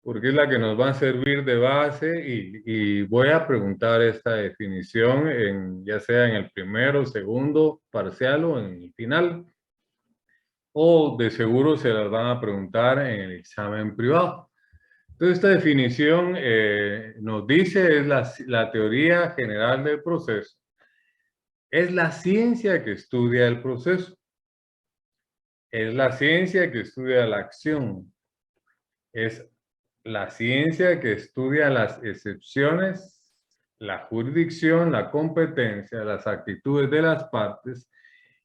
porque es la que nos va a servir de base y voy a preguntar esta definición ya sea en el primero, segundo parcial o en el final, o de seguro se las van a preguntar en el examen privado. Entonces, esta definición nos dice es la teoría general del proceso. Es la ciencia que estudia el proceso. Es la ciencia que estudia la acción. Es la ciencia que estudia las excepciones, la jurisdicción, la competencia, las actitudes de las partes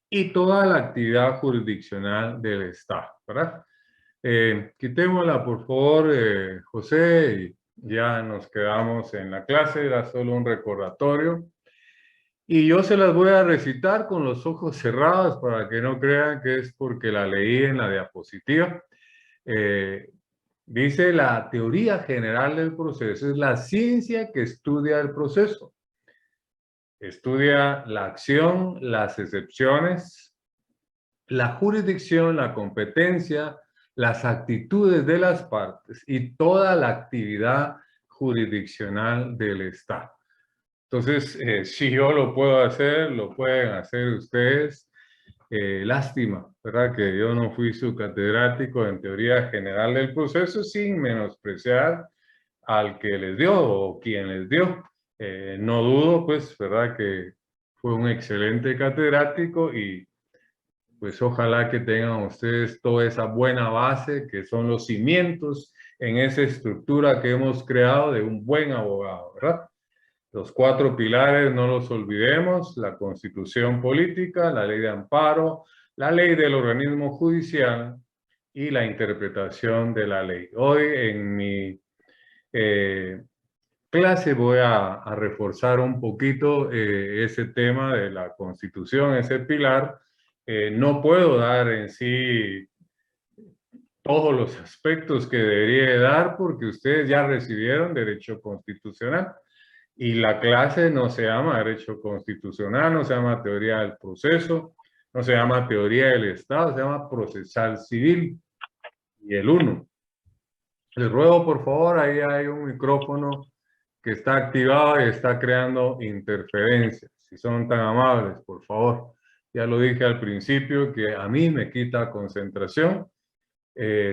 y toda la actividad jurisdiccional del Estado, ¿verdad? Quitémosla, por favor, José, y ya nos quedamos en la clase. Era solo un recordatorio. Y yo se las voy a recitar con los ojos cerrados para que no crean que es porque la leí en la diapositiva. Dice la teoría general del proceso es la ciencia que estudia el proceso. Estudia la acción, las excepciones, la jurisdicción, la competencia, las actitudes de las partes y toda la actividad jurisdiccional del Estado. Entonces, si yo lo puedo hacer, lo pueden hacer ustedes. Lástima, ¿verdad? Que yo no fui su catedrático en teoría general del proceso sin menospreciar al que les dio o quien les dio. No dudo, pues, ¿verdad? Que fue un excelente catedrático y pues ojalá que tengan ustedes toda esa buena base que son los cimientos en esa estructura que hemos creado de un buen abogado, ¿verdad? Los 4 pilares, no los olvidemos: la Constitución política, la ley de amparo, la ley del organismo judicial y la interpretación de la ley. Hoy en mi clase voy a reforzar un poquito ese tema de la Constitución, ese pilar. No puedo dar en sí todos los aspectos que debería dar porque ustedes ya recibieron derecho constitucional. Y la clase no se llama Derecho Constitucional, no se llama Teoría del Proceso, no se llama Teoría del Estado, se llama Procesal Civil. Y el 1. Les ruego, por favor, ahí hay un micrófono que está activado y está creando interferencias. Si son tan amables, por favor. Ya lo dije al principio que a mí me quita concentración.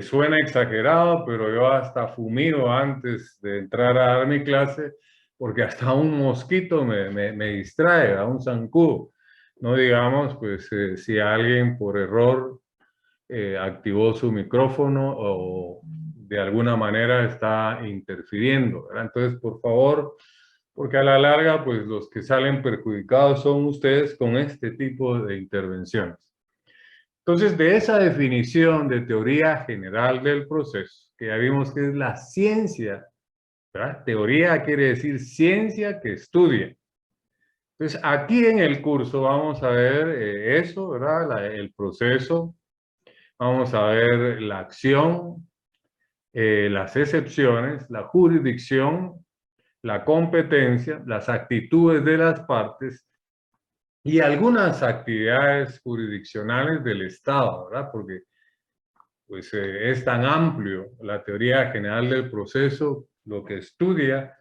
Suena exagerado, pero yo hasta fumigo antes de entrar a dar mi clase, porque hasta un mosquito me distrae, a un zancudo. No digamos, pues, si alguien por error activó su micrófono o de alguna manera está interfiriendo, ¿verdad? Entonces, por favor, porque a la larga, pues, los que salen perjudicados son ustedes con este tipo de intervenciones. Entonces, de esa definición de teoría general del proceso, que ya vimos que es la ciencia, ¿verdad? Teoría quiere decir ciencia que estudia. Entonces, aquí en el curso vamos a ver eso, ¿verdad? El proceso, vamos a ver la acción, las excepciones, la jurisdicción, la competencia, las actitudes de las partes y algunas actividades jurisdiccionales del Estado, ¿verdad? Porque pues es tan amplio la teoría general del proceso, lo que estudia,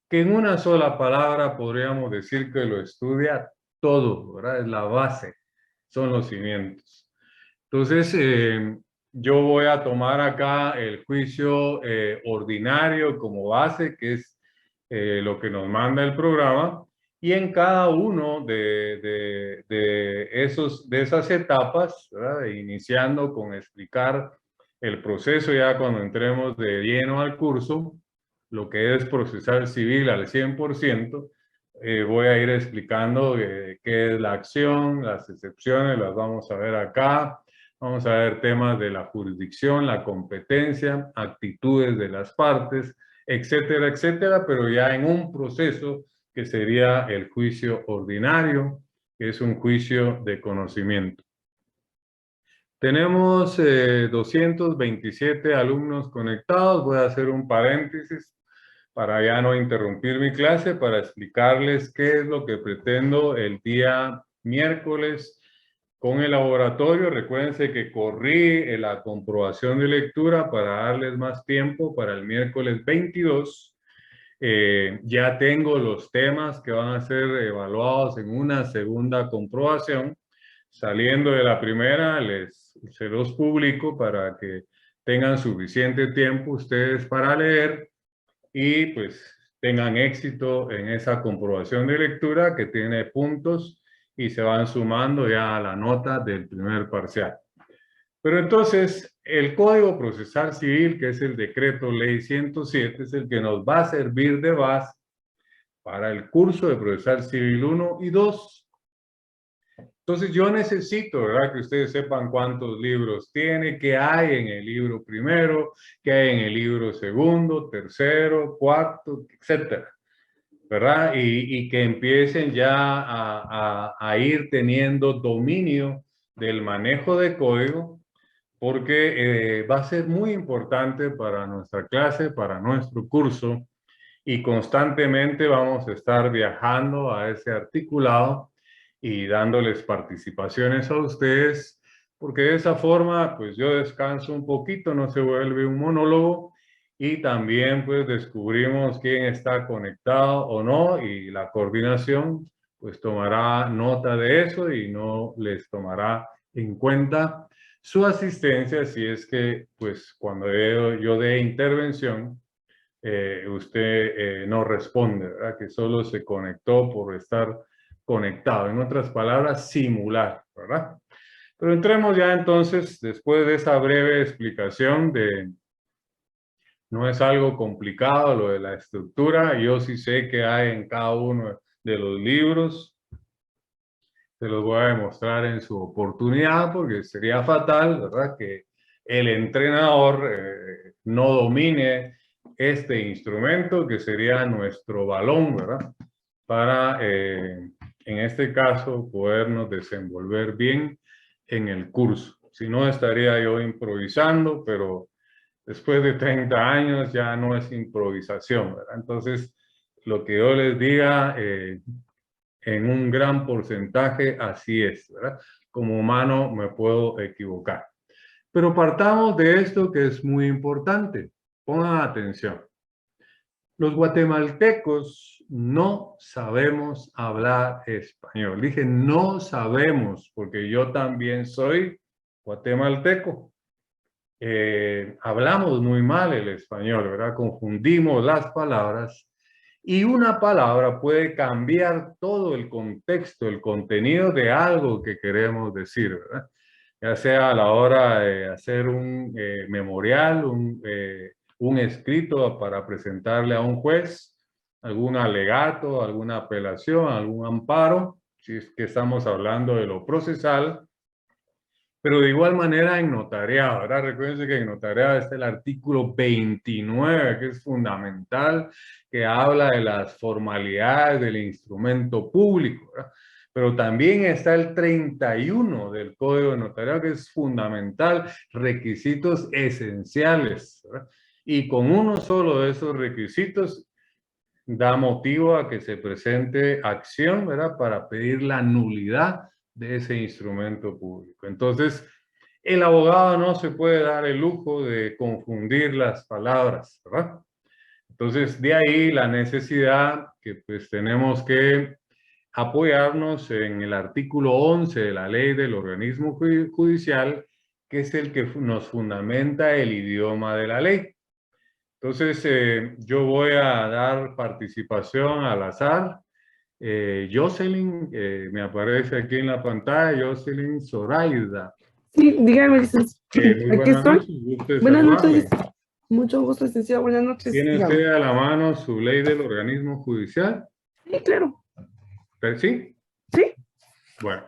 que en una sola palabra podríamos decir que lo estudia todo, ¿verdad? Es la base, son los cimientos. Entonces, yo voy a tomar acá el juicio ordinario como base, que es lo que nos manda el programa, y en cada uno de esas etapas, ¿verdad? Iniciando con explicar el proceso ya cuando entremos de lleno al curso, lo que es procesal civil al 100%, voy a ir explicando qué es la acción, las excepciones, las vamos a ver acá. Vamos a ver temas de la jurisdicción, la competencia, actitudes de las partes, etcétera, etcétera, pero ya en un proceso que sería el juicio ordinario, que es un juicio de conocimiento. Tenemos 227 alumnos conectados. Voy a hacer un paréntesis para ya no interrumpir mi clase, para explicarles qué es lo que pretendo el día miércoles con el laboratorio. Recuérdense que corrí la comprobación de lectura para darles más tiempo para el miércoles 22. Ya tengo los temas que van a ser evaluados en una segunda comprobación. Saliendo de la primera, se los publico para que tengan suficiente tiempo ustedes para leer y pues tengan éxito en esa comprobación de lectura que tiene puntos y se van sumando ya a la nota del primer parcial. Pero entonces, el Código Procesal Civil, que es el Decreto Ley 107, es el que nos va a servir de base para el curso de Procesal Civil 1 y 2. Entonces, yo necesito, ¿verdad?, que ustedes sepan cuántos libros tiene, qué hay en el libro primero, qué hay en el libro segundo, tercero, cuarto, etcétera, ¿verdad? Y que empiecen ya a ir teniendo dominio del manejo de código, porque va a ser muy importante para nuestra clase, para nuestro curso, y constantemente vamos a estar viajando a ese articulado y dándoles participaciones a ustedes, porque de esa forma, pues yo descanso un poquito, no se vuelve un monólogo, y también pues descubrimos quién está conectado o no, y la coordinación pues tomará nota de eso y no les tomará en cuenta su asistencia si es que pues cuando yo dé intervención, usted no responde, ¿verdad? Que solo se conectó por estar conectado. En otras palabras, simular, ¿verdad? Pero entremos ya entonces, después de esa breve explicación no es algo complicado lo de la estructura, yo sí sé que hay en cada uno de los libros, se los voy a demostrar en su oportunidad, porque sería fatal, ¿verdad?, que el entrenador no domine este instrumento que sería nuestro balón, ¿verdad?, para, en este caso, podernos desenvolver bien en el curso. Si no, estaría yo improvisando, pero después de 30 años ya no es improvisación, ¿verdad? Entonces, lo que yo les diga, en un gran porcentaje así es, ¿verdad? Como humano me puedo equivocar. Pero partamos de esto que es muy importante. Pongan atención. Los guatemaltecos no sabemos hablar español. Dije no sabemos, porque yo también soy guatemalteco. Hablamos muy mal el español, ¿verdad? Confundimos las palabras y una palabra puede cambiar todo el contexto, el contenido de algo que queremos decir, ¿verdad? Ya sea a la hora de hacer un memorial, un escrito para presentarle a un juez, algún alegato, alguna apelación, algún amparo, si es que estamos hablando de lo procesal, pero de igual manera en notariado, ¿verdad? Recuerden que en notariado está el artículo 29, que es fundamental, que habla de las formalidades del instrumento público, ¿verdad? Pero también está el 31 del Código de Notariado, que es fundamental, requisitos esenciales, ¿verdad? Y con uno solo de esos requisitos da motivo a que se presente acción, ¿verdad?, para pedir la nulidad de ese instrumento público. Entonces, el abogado no se puede dar el lujo de confundir las palabras, ¿verdad? Entonces, de ahí la necesidad que pues tenemos que apoyarnos en el artículo 11 de la ley del organismo judicial, que es el que nos fundamenta el idioma de la ley. Entonces, yo voy a dar participación al azar. Jocelyn, me aparece aquí en la pantalla, Jocelyn Zoraida. Sí, dígame, licenciado. Muy Aquí buenas estoy. noches, gusto de Buenas noches, saludarle. mucho gusto, licenciado. Buenas noches, ¿Tiene dígame. usted a la mano su ley del organismo judicial? Sí, claro. ¿Sí? Sí, Bueno,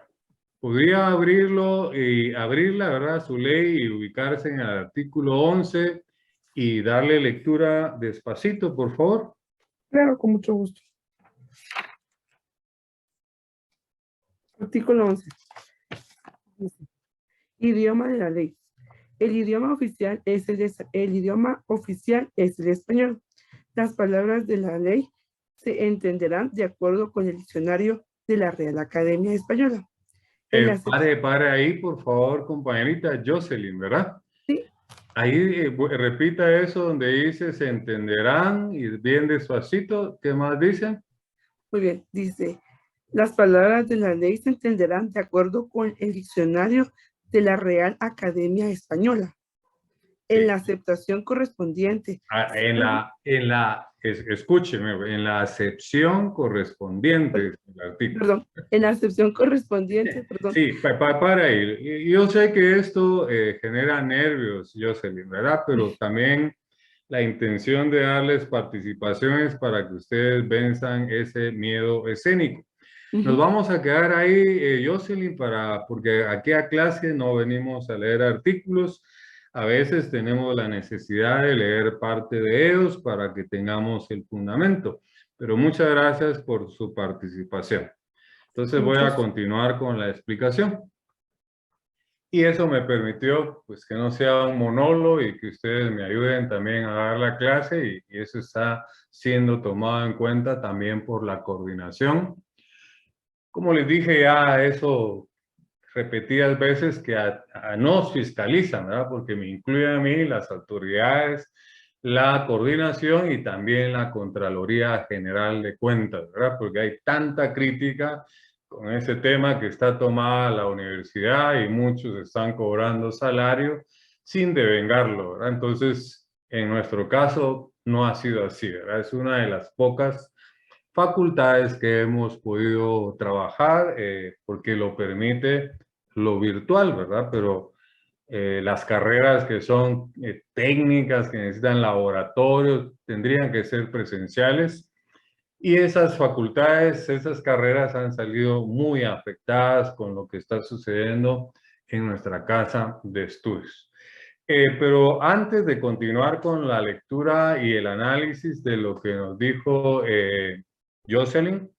podría abrirlo y abrirla, ¿verdad?, su ley y ubicarse en el artículo 11 y darle lectura despacito, por favor. claro, con mucho gusto. Artículo 11. Idioma de la ley. El idioma oficial es el español. Las palabras de la ley se entenderán de acuerdo con el diccionario de la Real Academia Española. En la sección, Pare ahí, por favor, compañerita Jocelyn, ¿verdad? sí, Ahí repita eso donde dice se entenderán y bien despacito. ¿Qué más dicen? muy bien, dice, las palabras de la ley se entenderán de acuerdo con el diccionario de la Real Academia Española. En Sí. la aceptación correspondiente, Escúcheme, en la acepción correspondiente del artículo. perdón, en la acepción correspondiente, perdón, Sí, para ahí. Yo sé que esto genera nervios, Jocelyn, ¿verdad? Pero también la intención de darles participaciones para que ustedes venzan ese miedo escénico. Nos ujú, vamos a quedar ahí, Jocelyn, porque aquí a clase no venimos a leer artículos. A veces tenemos la necesidad de leer parte de ellos para que tengamos el fundamento. Pero muchas gracias por su participación. Entonces voy a muchos, continuar con la explicación. Y eso me permitió, pues, que no sea un monólogo y que ustedes me ayuden también a dar la clase y eso está siendo tomado en cuenta también por la coordinación. Como les dije ya, eso repetidas veces que nos fiscalizan, ¿verdad? Porque me incluyen a mí las autoridades, la coordinación y también la Contraloría General de Cuentas, ¿verdad? Porque hay tanta crítica con ese tema que está tomada la universidad y muchos están cobrando salario sin devengarlo, ¿verdad? Entonces, en nuestro caso no ha sido así, ¿verdad? Es una de las pocas facultades que hemos podido trabajar porque lo permite lo virtual, ¿verdad? Pero las carreras que son técnicas, que necesitan laboratorios, tendrían que ser presenciales. Y esas facultades, esas carreras han salido muy afectadas con lo que está sucediendo en nuestra casa de estudios. Pero antes de continuar con la lectura y el análisis de lo que nos dijo Jocelyn,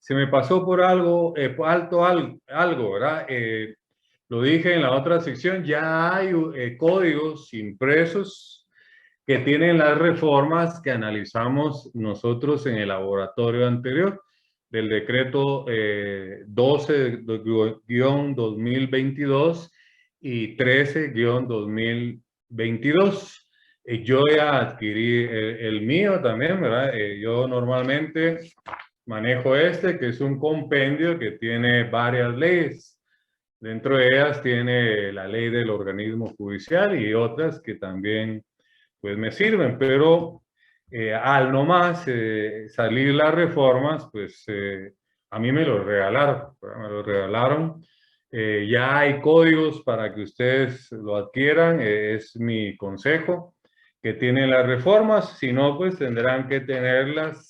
se me pasó por algo, algo, ¿verdad? Lo dije en la otra sección, ya hay códigos impresos que tienen las reformas que analizamos nosotros en el laboratorio anterior del decreto 12-2022 y 13-2022. Yo ya adquirí el mío también, ¿verdad? Yo normalmente manejo este, que es un compendio que tiene varias leyes. Dentro de ellas tiene la ley del organismo judicial y otras que también pues me sirven, pero al no más salir las reformas, pues a mí me lo regalaron, ¿verdad? Me lo regalaron. Ya hay códigos para que ustedes lo adquieran, es mi consejo, que tienen las reformas, si no, pues tendrán que tenerlas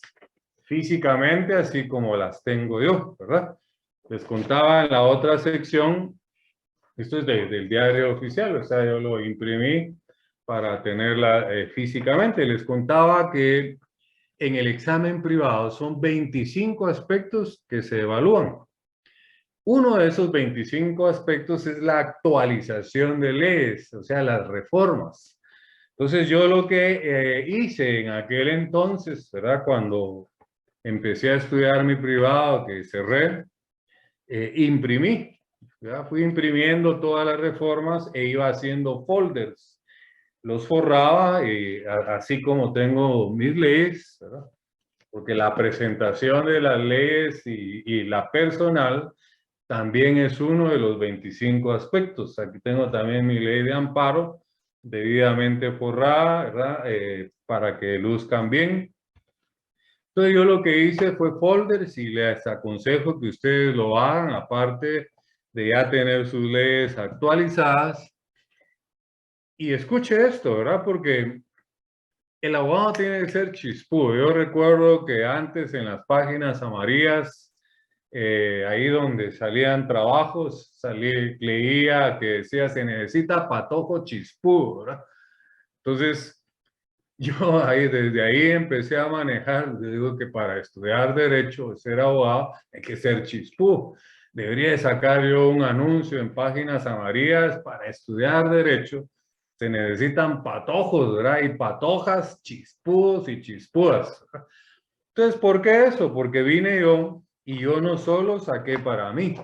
físicamente, así como las tengo yo, ¿verdad? Les contaba en la otra sección, esto es del diario oficial, o sea, yo lo imprimí para tenerla físicamente. Les contaba que en el examen privado son 25 aspectos que se evalúan. Uno de esos 25 aspectos es la actualización de leyes, o sea, las reformas. Entonces yo lo que hice en aquel entonces, ¿verdad? Cuando empecé a estudiar mi privado, que cerré, imprimí. ¿Ya? Fui imprimiendo todas las reformas e iba haciendo folders. Los forraba y así como tengo mis leyes, ¿verdad? Porque la presentación de las leyes y la personal también es uno de los 25 aspectos. Aquí tengo también mi ley de amparo debidamente forrada, ¿verdad? Para que luzcan bien. Entonces yo lo que hice fue folders y les aconsejo que ustedes lo hagan, aparte de ya tener sus leyes actualizadas. Y escuche esto, ¿verdad? Porque el abogado tiene que ser chispudo. Yo recuerdo que antes en las páginas amarillas, ahí donde salían trabajos, leía que decía se necesita patojo chispudo, ¿verdad? Entonces, yo desde ahí empecé a manejar, yo digo que para estudiar derecho, ser abogado, hay que ser chispú. Debería de sacar yo un anuncio en páginas amarillas para estudiar derecho. Se necesitan patojos, ¿verdad? Y patojas, chispús y chispúas. Entonces, ¿por qué eso? Porque vine yo y yo no solo saqué para mí.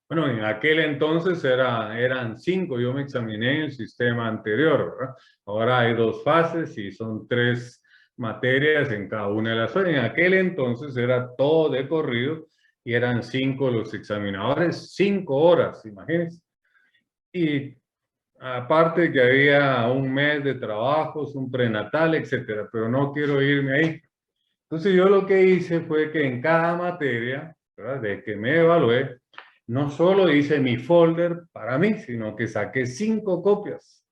Bueno, en aquel entonces eran 5, yo me examiné en el sistema anterior, ¿verdad? Ahora hay 2 fases y son 3 materias en cada una de las fases. En aquel entonces era todo de corrido y eran 5 los examinadores, 5 horas, imagínense. Y aparte que había un mes de trabajos, un prenatal, etcétera, pero no quiero irme ahí. Entonces yo lo que hice fue que en cada materia, ¿verdad?, de que me evalué, no solo hice mi folder para mí, sino que saqué 5 copias.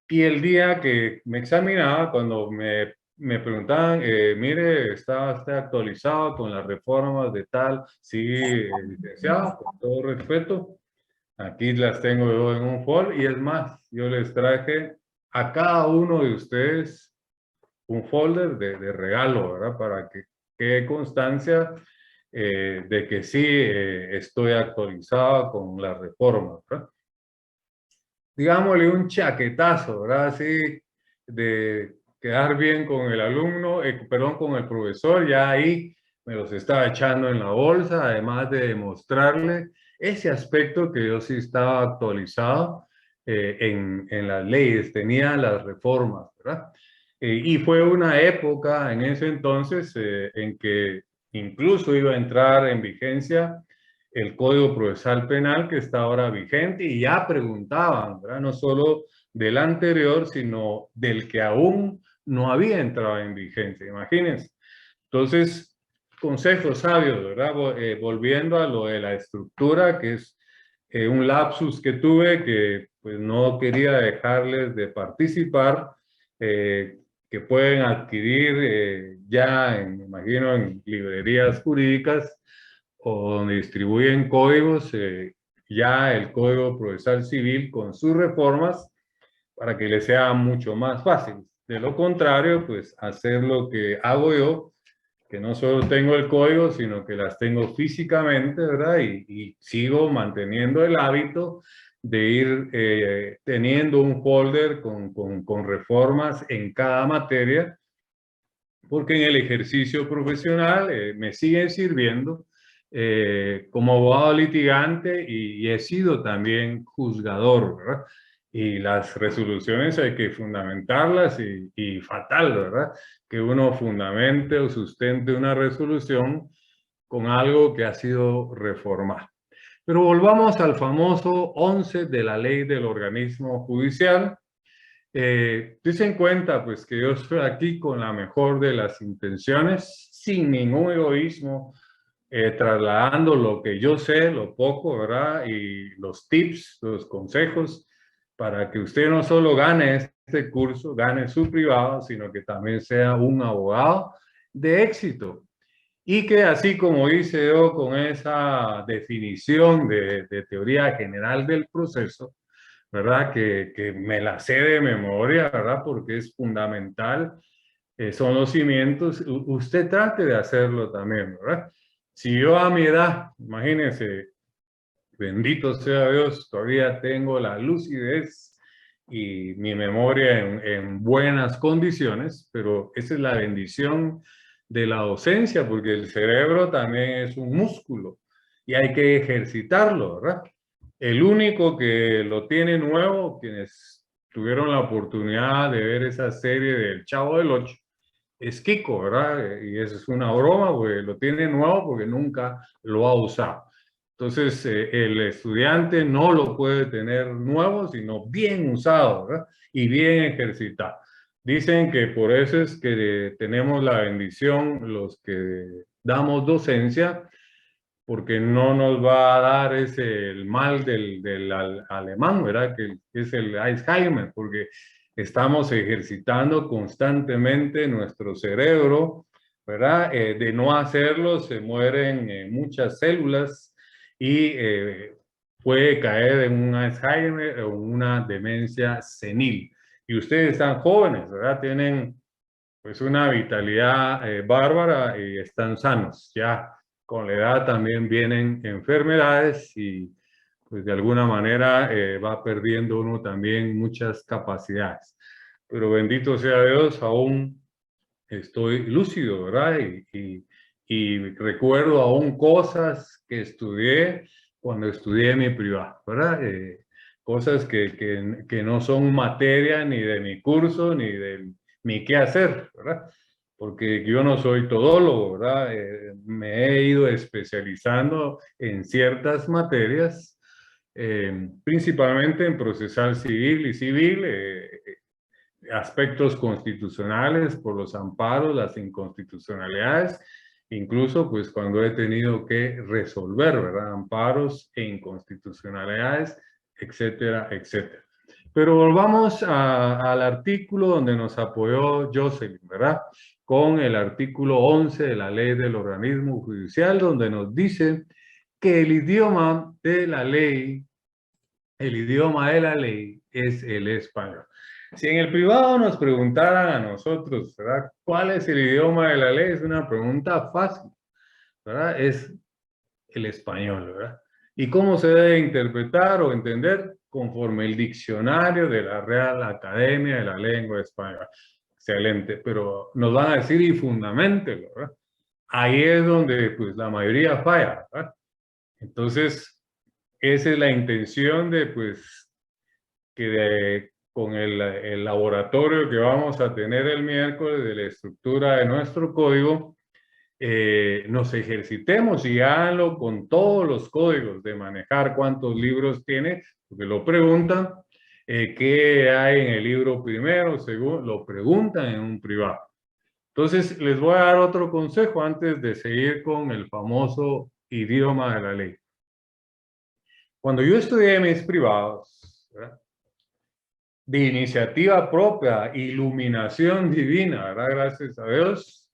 Y el día que me examinaba, cuando me preguntaban, mire, ¿está usted actualizado con las reformas de tal? Sí, licenciado, con todo respeto. Aquí las tengo yo en un folder y es más, yo les traje a cada uno de ustedes un folder de regalo, ¿verdad? Para que quede constancia de que sí estoy actualizado con la reforma, ¿verdad? Digámosle un chaquetazo, ¿verdad? Así de quedar bien con el alumno, perdón, con el profesor, ya ahí me los estaba echando en la bolsa, además de demostrarle ese aspecto que yo sí estaba actualizado en las leyes, tenía las reformas, ¿verdad? Y fue una época en ese entonces en que incluso iba a entrar en vigencia el Código Procesal Penal que está ahora vigente y ya preguntaban, ¿verdad?, no solo del anterior, sino del que aún no había entrado en vigencia, imagínense. Entonces, consejos sabios, ¿verdad? Volviendo a lo de la estructura, que es un lapsus que tuve, que pues no quería dejarles de participar, que pueden adquirir ya, me imagino, en librerías jurídicas, o donde distribuyen códigos, ya el Código Procesal Civil con sus reformas para que les sea mucho más fácil. De lo contrario, pues hacer lo que hago yo, que no solo tengo el código, sino que las tengo físicamente, ¿verdad? Y sigo manteniendo el hábito de ir teniendo un folder con reformas en cada materia, porque en el ejercicio profesional me siguen sirviendo como abogado litigante y he sido también juzgador, ¿verdad? Y las resoluciones hay que fundamentarlas y fatal, ¿verdad? Que uno fundamente o sustente una resolución con algo que ha sido reformado. Pero volvamos al famoso 11 de la ley del organismo judicial. Dice en cuenta pues que yo estoy aquí con la mejor de las intenciones, sin ningún egoísmo, trasladando lo que yo sé, lo poco, ¿verdad? Y los tips, los consejos, para que usted no solo gane este curso, gane su privado, sino que también sea un abogado de éxito. Y que así como hice yo con esa definición de teoría general del proceso, ¿verdad? Que me la sé de memoria, ¿verdad? Porque es fundamental, son los cimientos. Usted trate de hacerlo también, ¿verdad? Si yo a mi edad, imagínense, bendito sea Dios, todavía tengo la lucidez y mi memoria en buenas condiciones, pero esa es la bendición de la docencia, porque el cerebro también es un músculo y hay que ejercitarlo, ¿verdad? El único que lo tiene nuevo, quienes tuvieron la oportunidad de ver esa serie del Chavo del Ocho, es Kiko, ¿verdad? Y eso es una broma, porque lo tiene nuevo porque nunca lo ha usado. Entonces, el estudiante no lo puede tener nuevo, sino bien usado, ¿verdad? Y bien ejercitado. Dicen que por eso es que tenemos la bendición los que damos docencia, porque no nos va a dar el mal del alemán, ¿verdad? Que es el Alzheimer, porque estamos ejercitando constantemente nuestro cerebro, ¿verdad? De no hacerlo se mueren muchas células y puede caer en un Alzheimer o una demencia senil. Y ustedes están jóvenes, ¿verdad? Tienen pues una vitalidad bárbara y están sanos. Ya con la edad también vienen enfermedades y pues de alguna manera va perdiendo uno también muchas capacidades. Pero bendito sea Dios, aún estoy lúcido, ¿verdad? Y recuerdo aún cosas que estudié cuando estudié mi privado, ¿verdad? Cosas que no son materia ni de mi curso, ni de mi qué hacer, ¿verdad? Porque yo no soy todólogo, ¿verdad? Me he ido especializando en ciertas materias, principalmente en procesal civil y civil, aspectos constitucionales por los amparos, las inconstitucionalidades, incluso pues cuando he tenido que resolver, ¿verdad? Amparos e inconstitucionalidades, etcétera, etcétera. Pero volvamos al artículo donde nos apoyó Jocelyn, ¿verdad? Con el artículo 11 de la ley del organismo judicial, donde nos dice que el idioma de la ley es el español. Si en el privado nos preguntaran a nosotros, ¿verdad? ¿Cuál es el idioma de la ley? Es una pregunta fácil, ¿verdad? Es el español, ¿verdad? ¿Y cómo se debe interpretar o entender? Conforme el diccionario de la Real Academia de la Lengua Española. Excelente, pero nos van a decir y fundamentelo, ¿verdad? Ahí es donde pues la mayoría falla, ¿verdad? Entonces, esa es la intención de pues con el laboratorio que vamos a tener el miércoles de la estructura de nuestro código, nos ejercitemos y háganlo con todos los códigos de manejar cuántos libros tiene, porque lo preguntan, qué hay en el libro primero, según lo preguntan en un privado. Entonces, les voy a dar otro consejo antes de seguir con el famoso idioma de la ley. Cuando yo estudié mis privados, ¿verdad? De iniciativa propia, iluminación divina, ¿verdad? Gracias a Dios.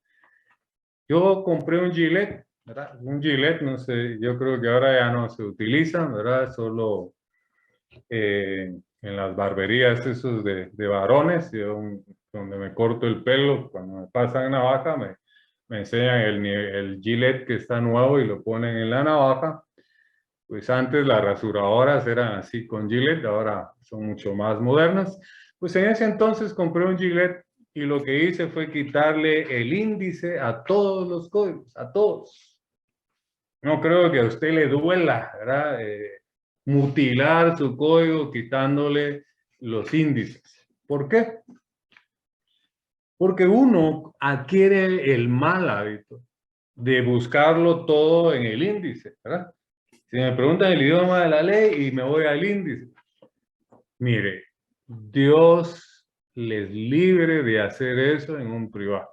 Yo compré un Gillette, ¿verdad? Un Gillette, no sé, yo creo que ahora ya no se utilizan, ¿verdad? Solo en las barberías esos de varones, donde me corto el pelo, cuando me pasan navaja, me enseñan el Gillette que está nuevo y lo ponen en la navaja. Pues antes las rasuradoras eran así con Gillette, ahora son mucho más modernas. Pues en ese entonces compré un Gillette y lo que hice fue quitarle el índice a todos los códigos, a todos. No creo que a usted le duela, ¿verdad? Mutilar su código quitándole los índices. ¿Por qué? Porque uno adquiere el mal hábito de buscarlo todo en el índice, ¿verdad? Si me preguntan el idioma de la ley y me voy al índice, mire, Dios les libre de hacer eso en un privado.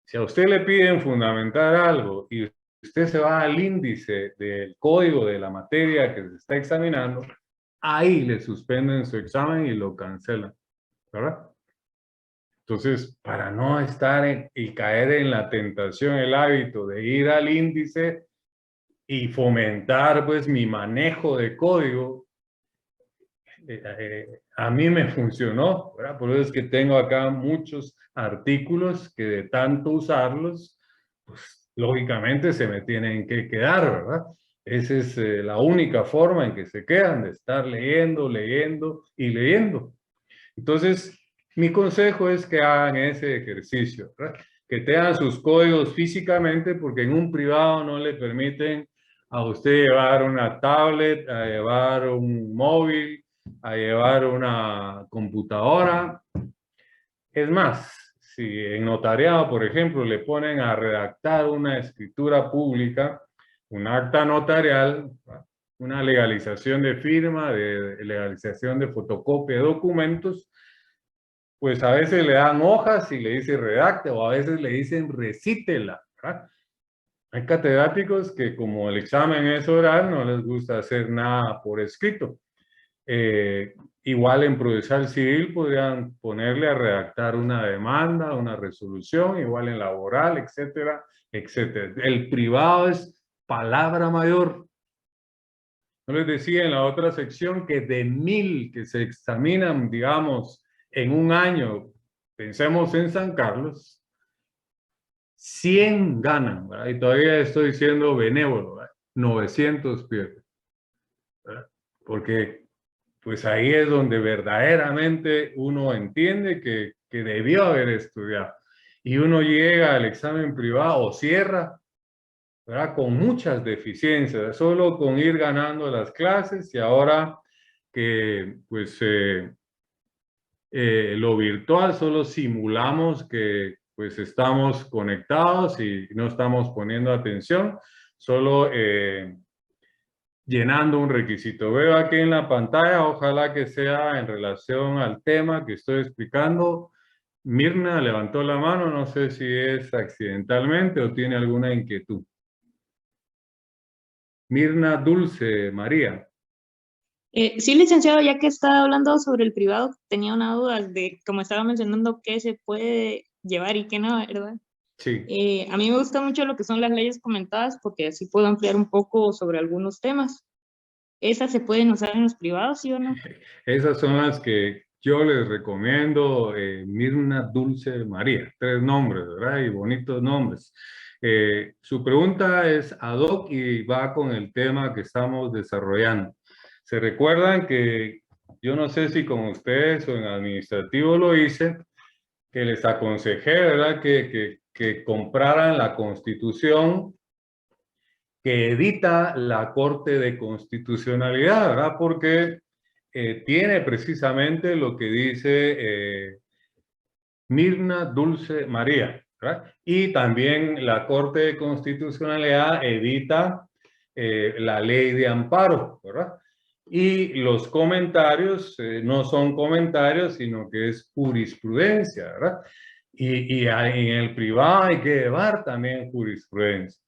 Si a usted le piden fundamentar algo y usted se va al índice del código de la materia que se está examinando, ahí le suspenden su examen y lo cancelan, ¿verdad? Entonces, para no estar y caer en la tentación, el hábito de ir al índice y fomentar pues mi manejo de código, a mí me funcionó, ¿verdad? Por eso es que tengo acá muchos artículos que de tanto usarlos, pues lógicamente se me tienen que quedar, ¿verdad? Esa es la única forma en que se quedan, de estar leyendo, leyendo y leyendo. Entonces, mi consejo es que hagan ese ejercicio, ¿verdad? Que tengan sus códigos físicamente, porque en un privado no le permiten a usted llevar una tablet, a llevar un móvil, a llevar una computadora. Es más, si en notariado, por ejemplo, le ponen a redactar una escritura pública, un acta notarial, una legalización de firma, de legalización de fotocopia de documentos, pues a veces le dan hojas y le dicen redacte, o a veces le dicen recítela, ¿verdad? Hay catedráticos que como el examen es oral, no les gusta hacer nada por escrito. Igual en procesal civil podrían ponerle a redactar una demanda, una resolución, igual en laboral, etcétera, etcétera. El privado es palabra mayor. No les decía en la otra sección que de 1000 que se examinan, digamos, en un año, pensemos en San Carlos, 100 ganan, ¿verdad? Y todavía estoy siendo benévolo, ¿verdad? 900 pierden, ¿verdad? Porque pues ahí es donde verdaderamente uno entiende que debió haber estudiado. Y uno llega al examen privado o cierra ¿verdad? Con muchas deficiencias, solo con ir ganando las clases y ahora que pues lo virtual solo simulamos que pues estamos conectados y no estamos poniendo atención, solo llenando un requisito. Veo aquí en la pantalla, ojalá que sea en relación al tema que estoy explicando. Mirna levantó la mano, no sé si es accidentalmente o tiene alguna inquietud. Mirna Dulce María. Sí, licenciado, ya que estaba hablando sobre el privado, tenía una duda de, como estaba mencionando, qué se puede llevar y qué no, ¿verdad? Sí, A mí me gusta mucho lo que son las leyes comentadas porque así puedo ampliar un poco sobre algunos temas. ¿Esas se pueden usar en los privados, sí o no? esas son las que yo les recomiendo. Mirna Dulce María, 3 nombres, ¿verdad? Y bonitos nombres. Su pregunta es ad hoc y va con el tema que estamos desarrollando. Se recuerdan que yo no sé si con ustedes o en administrativo lo hice, que les aconsejé, ¿verdad? Que compraran la Constitución que edita la Corte de Constitucionalidad, ¿verdad? Porque tiene precisamente lo que dice Mirna Dulce María, ¿verdad? Y también la Corte de Constitucionalidad edita la ley de amparo, ¿verdad? Y los comentarios no son comentarios, sino que es jurisprudencia, ¿verdad? Y en el privado hay que llevar también jurisprudencia.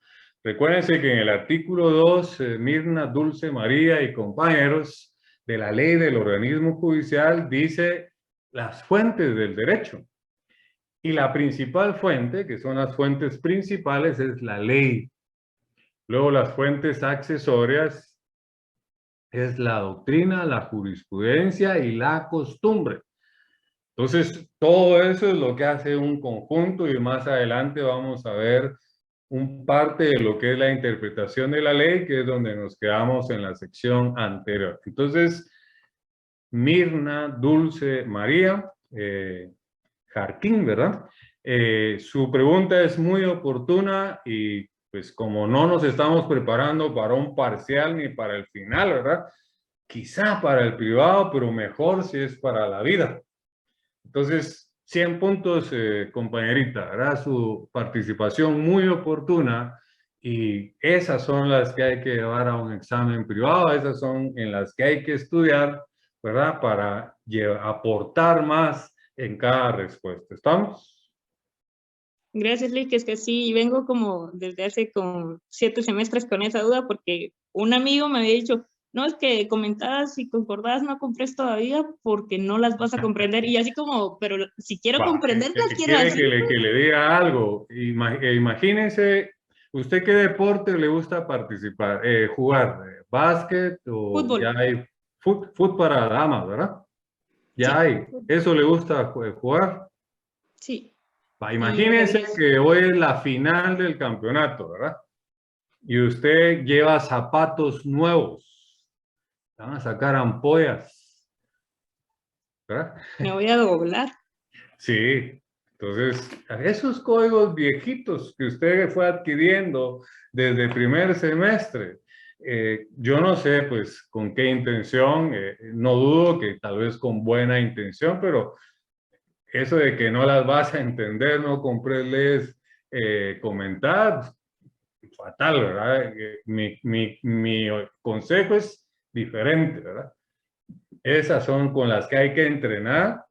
Recuérdense que en el artículo 2, Mirna Dulce María y compañeros de la ley del organismo judicial dice las fuentes del derecho. Y la principal fuente, que son las fuentes principales, es la ley. Luego las fuentes accesorias es la doctrina, la jurisprudencia y la costumbre. Entonces, todo eso es lo que hace un conjunto y más adelante vamos a ver un parte de lo que es la interpretación de la ley, que es donde nos quedamos en la sección anterior. Entonces, Mirna Dulce María Jarquín, ¿verdad? Su pregunta es muy oportuna y pues como no nos estamos preparando para un parcial ni para el final, ¿verdad? Quizá para el privado, pero mejor si es para la vida. Entonces, 100 puntos, compañerita, ¿verdad? Su participación muy oportuna y esas son las que hay que llevar a un examen privado, esas son en las que hay que estudiar, ¿verdad? Para aportar más en cada respuesta. ¿Estamos? Gracias, Lick, es que sí, vengo como desde hace como 7 semestres con esa duda porque un amigo me había dicho, no, es que comentadas y concordadas no compres todavía porque no las vas a comprender. Y así como, pero si quiero Va, comprenderlas, quiero quiere así. que le diga algo. Imagínense, ¿usted qué deporte le gusta participar? ¿Jugar? ¿Básquet o Fútbol, ya hay fútbol para damas, ¿verdad? Ya sí, hay. ¿Eso le gusta jugar? sí. Va, Y me imagínense dice, que hoy es la final del campeonato, ¿verdad? Y usted lleva zapatos nuevos. Van a sacar ampollas, ¿verdad? me voy a doblar. Sí, entonces esos códigos viejitos que usted fue adquiriendo desde primer semestre, yo no sé pues con qué intención, no dudo que tal vez con buena intención, pero eso de que no las vas a entender, no comprendes, comentar, fatal, ¿verdad? Mi consejo es diferente, ¿verdad? Esas son con las que hay que entrenar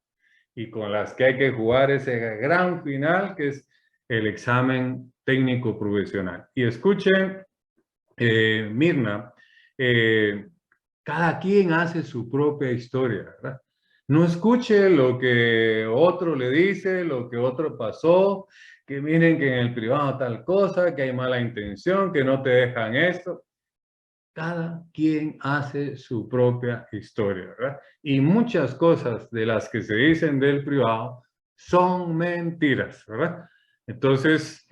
y con las que hay que jugar ese gran final que es el examen técnico profesional. Y escuchen, Mirna, eh, cada quien hace su propia historia, ¿verdad? No escuche lo que otro le dice, lo que otro pasó, que miren que en el privado tal cosa, que hay mala intención, que no te dejan esto. Cada quien hace su propia historia, ¿verdad? Y muchas cosas de las que se dicen del privado son mentiras, ¿verdad? Entonces,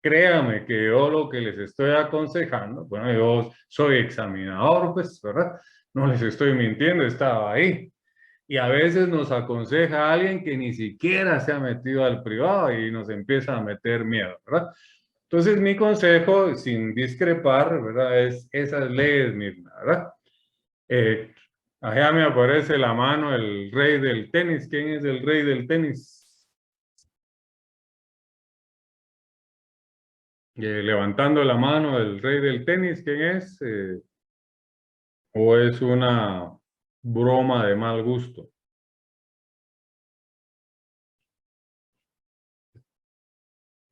créame que yo lo que les estoy aconsejando, bueno, yo soy examinador, pues, ¿verdad? No les estoy mintiendo, estaba ahí. Y a veces nos aconseja a alguien que ni siquiera se ha metido al privado y nos empieza a meter miedo, ¿verdad? Entonces, mi consejo, sin discrepar, ¿verdad? Es esas leyes mismas, ¿verdad? Allá me aparece la mano el rey del tenis. ¿Quién es el rey del tenis? Levantando la mano el rey del tenis, ¿quién es? ¿O es una broma de mal gusto?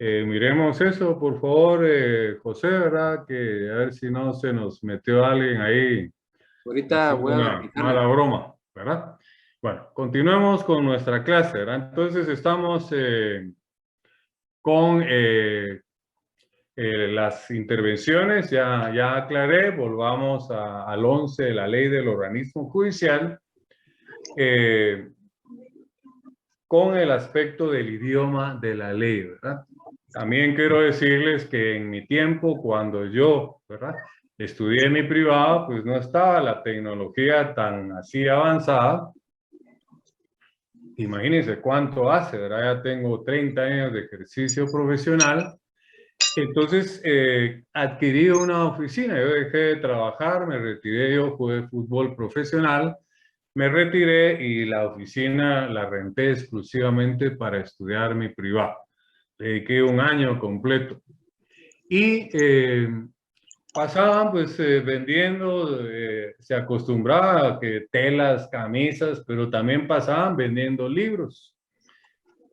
Miremos eso, por favor, José, ¿verdad? Que a ver si no se nos metió alguien ahí Ahorita haciendo voy a una verificarlo. mala broma, ¿verdad? Bueno, continuemos con nuestra clase, ¿verdad? Entonces estamos con las intervenciones, ya aclaré, volvamos al 11 de la ley del organismo judicial, con el aspecto del idioma de la ley, ¿verdad? También quiero decirles que en mi tiempo, cuando yo, ¿verdad?, estudié mi privado, pues no estaba la tecnología tan así avanzada. Imagínense cuánto hace, ¿verdad? Ya tengo 30 años de ejercicio profesional. Entonces, adquirí una oficina. Yo dejé de trabajar, me retiré, yo jugué fútbol profesional, me retiré y la oficina la renté exclusivamente para estudiar mi privado. Dediqué un año completo. Y pasaban pues vendiendo, se acostumbraba a que telas, camisas, pero también pasaban vendiendo libros.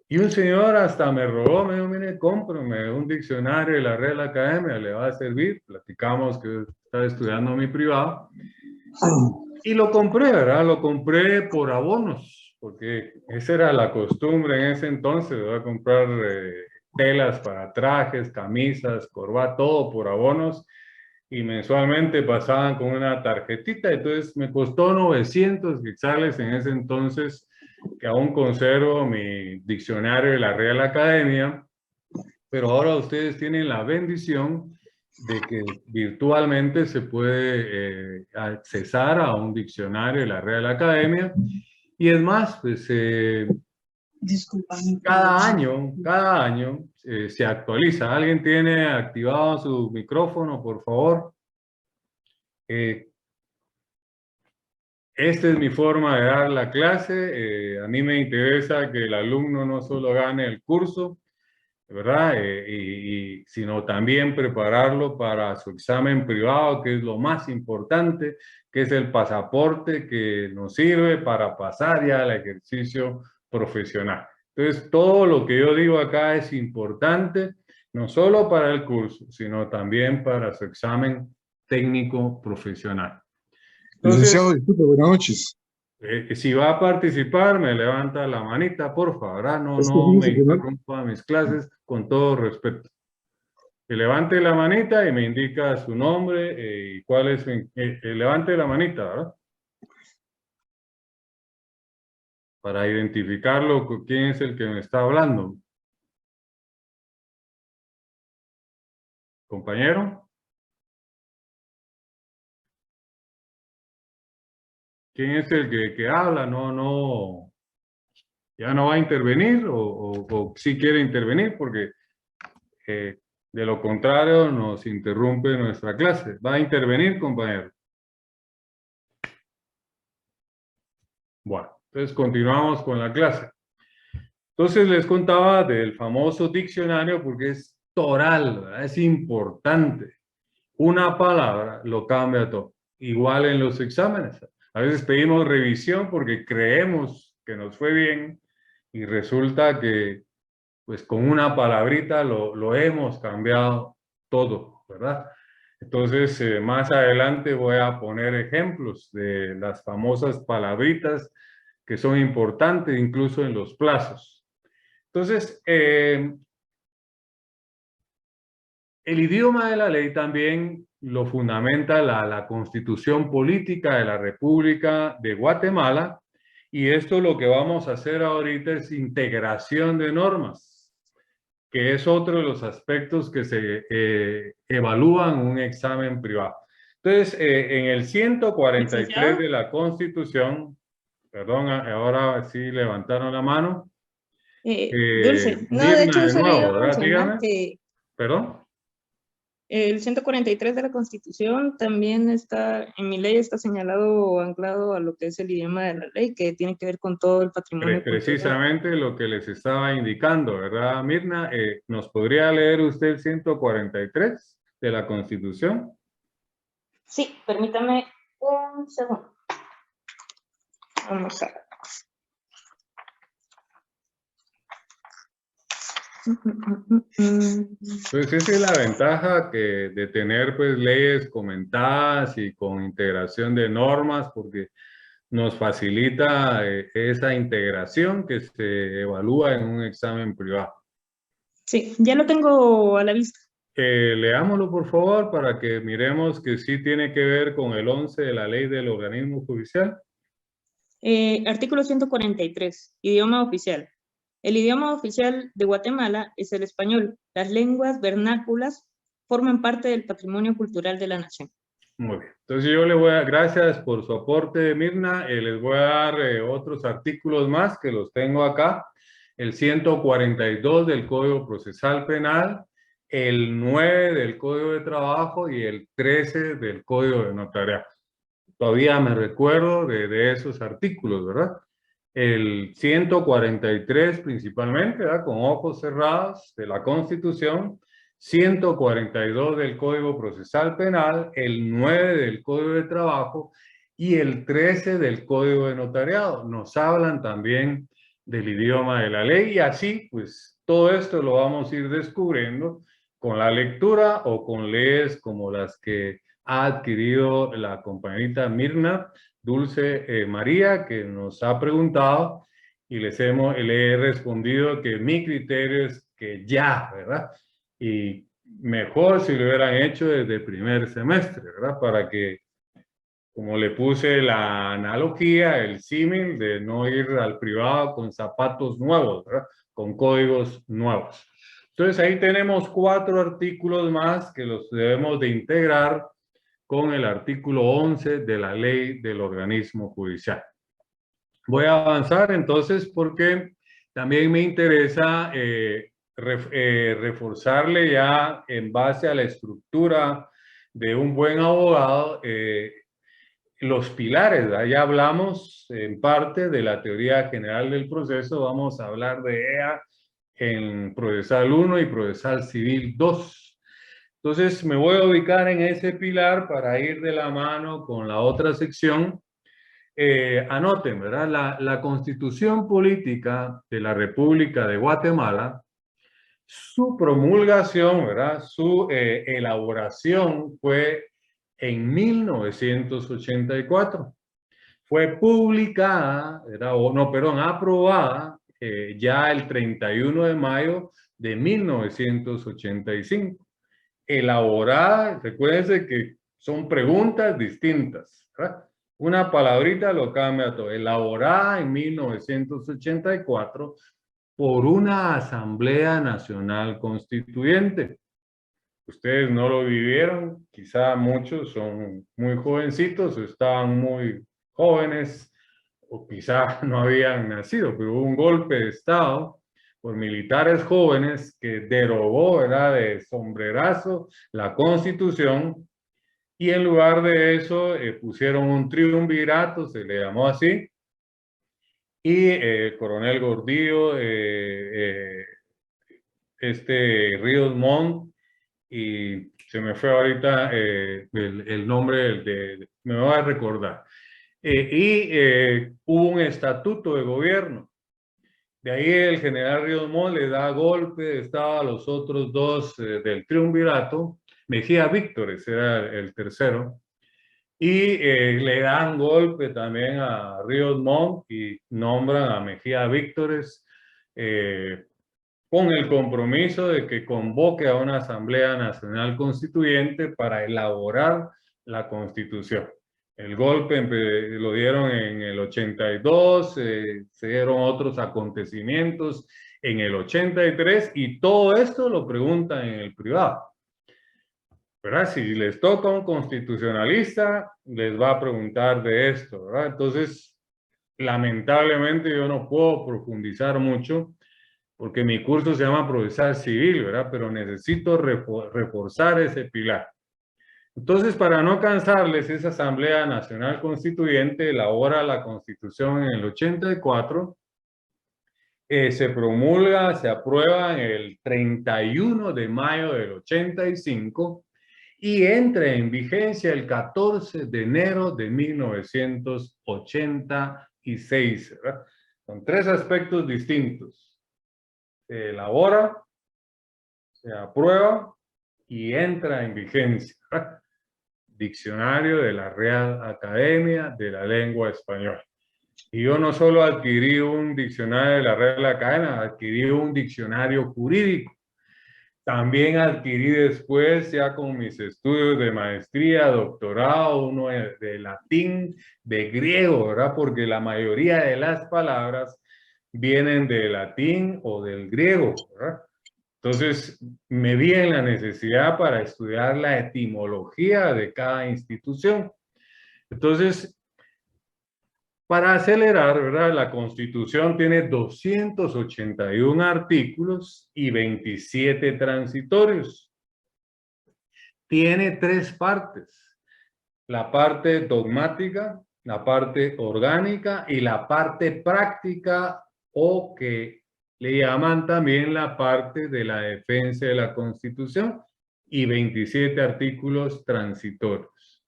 Y un señor hasta me robó, me dijo, mire, cómprame un diccionario de la Real Academia, le va a servir. Platicamos que yo estaba estudiando mi privado. Y lo compré, ¿verdad? Lo compré por abonos, porque esa era la costumbre en ese entonces, ¿verdad? Comprar telas para trajes, camisas, corbata, todo por abonos. Y mensualmente pasaban con una tarjetita, entonces me costó 900 quetzales en ese entonces, que aún conservo mi diccionario de la Real Academia, pero ahora ustedes tienen la bendición de que virtualmente se puede accesar a un diccionario de la Real Academia, y es más, pues cada año se actualiza. ¿Alguien tiene activado su micrófono, por favor? Esta es mi forma de dar la clase. A mí me interesa que el alumno no solo gane el curso, ¿verdad? Sino también prepararlo para su examen privado, que es lo más importante, que es el pasaporte que nos sirve para pasar ya al ejercicio profesional. Entonces, todo lo que yo digo acá es importante, no solo para el curso, sino también para su examen técnico profesional. Entonces, Licenciado, disculpe, buenas noches. si va a participar, me levanta la manita, por favor. No, Es que no me fíjese que no, interrumpa mis clases, con todo respeto. Que levante la manita y me indica su nombre y cuál es su... levante la manita, ¿verdad? Para identificarlo, quién es el que me está hablando. ¿Compañero? ¿Quién es el que habla? No, ya no va a intervenir o sí quiere intervenir porque de lo contrario nos interrumpe nuestra clase. ¿Va a intervenir, compañero? Bueno, entonces continuamos con la clase. Entonces les contaba del famoso diccionario porque es toral, ¿verdad? Es importante. Una palabra lo cambia todo. Igual en los exámenes. A veces pedimos revisión porque creemos que nos fue bien y resulta que pues con una palabrita lo hemos cambiado todo, ¿verdad? Entonces, más adelante voy a poner ejemplos de las famosas palabritas que son importantes incluso en los plazos. Entonces, el idioma de la ley también lo fundamenta la Constitución Política de la República de Guatemala, y esto lo que vamos a hacer ahorita es integración de normas, que es otro de los aspectos que se evalúan en un examen privado. Entonces, en el 143 de la Constitución, perdón, ahora sí levantaron la mano. Dulce, no, de Mirna, hecho de solo iba nuevo, a ¿verdad? mencionar Dígame. que ¿Perdón? El 143 de la Constitución también está, en mi ley está señalado o anclado a lo que es el idioma de la ley, que tiene que ver con todo el patrimonio cultural. Precisamente lo que les estaba indicando, ¿verdad, Mirna? ¿Nos podría leer usted el 143 de la Constitución? Sí, permítame un segundo. Vamos a ver. Pues esa es la ventaja de tener pues leyes comentadas y con integración de normas, porque nos facilita esa integración que se evalúa en un examen privado. Sí, ya lo tengo a la vista. Leámoslo por favor para que miremos que sí tiene que ver con el 11 de la ley del organismo judicial. Artículo 143, idioma oficial. El idioma oficial de Guatemala es el español. Las lenguas vernáculas forman parte del patrimonio cultural de la nación. Muy bien. Entonces yo le voy a, gracias por su aporte, Mirna. Les voy a dar otros artículos más que los tengo acá. El 142 del Código Procesal Penal, el 9 del Código de Trabajo y el 13 del Código de Notariado. Todavía me recuerdo de esos artículos, ¿verdad? El 143 principalmente, ¿verdad? Con ojos cerrados de la Constitución, 142 del Código Procesal Penal, el 9 del Código de Trabajo y el 13 del Código de Notariado. Nos hablan también del idioma de la ley y así, pues, todo esto lo vamos a ir descubriendo con la lectura o con leyes como las que ha adquirido la compañerita Mirna Dulce María, que nos ha preguntado y le he respondido que mi criterio es que ya, ¿verdad? Y mejor si lo hubieran hecho desde el primer semestre, ¿verdad? Para que, como le puse la analogía, el símil de no ir al privado con zapatos nuevos, ¿verdad? Con códigos nuevos. Entonces ahí tenemos 4 artículos más que los debemos de integrar con el artículo 11 de la ley del organismo judicial. Voy a avanzar entonces porque también me interesa reforzarle ya en base a la estructura de un buen abogado los pilares, ¿verdad? Ya hablamos en parte de la teoría general del proceso, vamos a hablar de ella en procesal 1 y procesal civil 2. Entonces me voy a ubicar en ese pilar para ir de la mano con la otra sección. Anoten, ¿verdad? La Constitución Política de la República de Guatemala, su promulgación, ¿verdad? Su elaboración fue en 1984. Fue publicada, aprobada ya el 31 de mayo de 1985. Elaborada, recuérdense que son preguntas distintas, ¿verdad? Una palabrita lo cambia todo. Elaborada en 1984 por una Asamblea Nacional Constituyente. Ustedes no lo vivieron, quizá muchos son muy jovencitos o estaban muy jóvenes o quizá no habían nacido, pero hubo un golpe de Estado por militares jóvenes que derogó, ¿verdad?, de sombrerazo la Constitución y en lugar de eso pusieron un triunvirato, se le llamó así, y el coronel Gordillo, Ríos Montt, y se me fue ahorita el nombre, me voy a recordar. Hubo un estatuto de gobierno. De ahí el general Ríos Montt le da golpe de estado a los otros dos del triunvirato. Mejía Víctores era el tercero. Y le dan golpe también a Ríos Montt y nombran a Mejía Víctores con el compromiso de que convoque a una Asamblea Nacional Constituyente para elaborar la Constitución. El golpe lo dieron en el 82, se dieron otros acontecimientos en el 83 y todo esto lo preguntan en el privado. ¿Verdad? Si les toca un constitucionalista, les va a preguntar de esto, ¿verdad? Entonces, lamentablemente yo no puedo profundizar mucho porque mi curso se llama Procesal Civil, ¿verdad? Pero necesito reforzar ese pilar. Entonces, para no cansarles, esa Asamblea Nacional Constituyente elabora la Constitución en el 84, se promulga, se aprueba en el 31 de mayo del 85 y entra en vigencia el 14 de enero de 1986, ¿verdad? Son tres aspectos distintos. Se elabora, se aprueba y entra en vigencia, ¿verdad? Diccionario de la Real Academia de la Lengua Española. Y yo no solo adquirí un diccionario de la Real Academia, adquirí un diccionario jurídico. También adquirí después, ya con mis estudios de maestría, doctorado, uno de latín, de griego, ¿verdad? Porque la mayoría de las palabras vienen del latín o del griego, ¿verdad? Entonces, me vi en la necesidad para estudiar la etimología de cada institución. Entonces, para acelerar, ¿verdad? La Constitución tiene 281 artículos y 27 transitorios. Tiene tres partes: la parte dogmática, la parte orgánica y la parte práctica, o que le llaman también la parte de la defensa de la Constitución, y 27 artículos transitorios.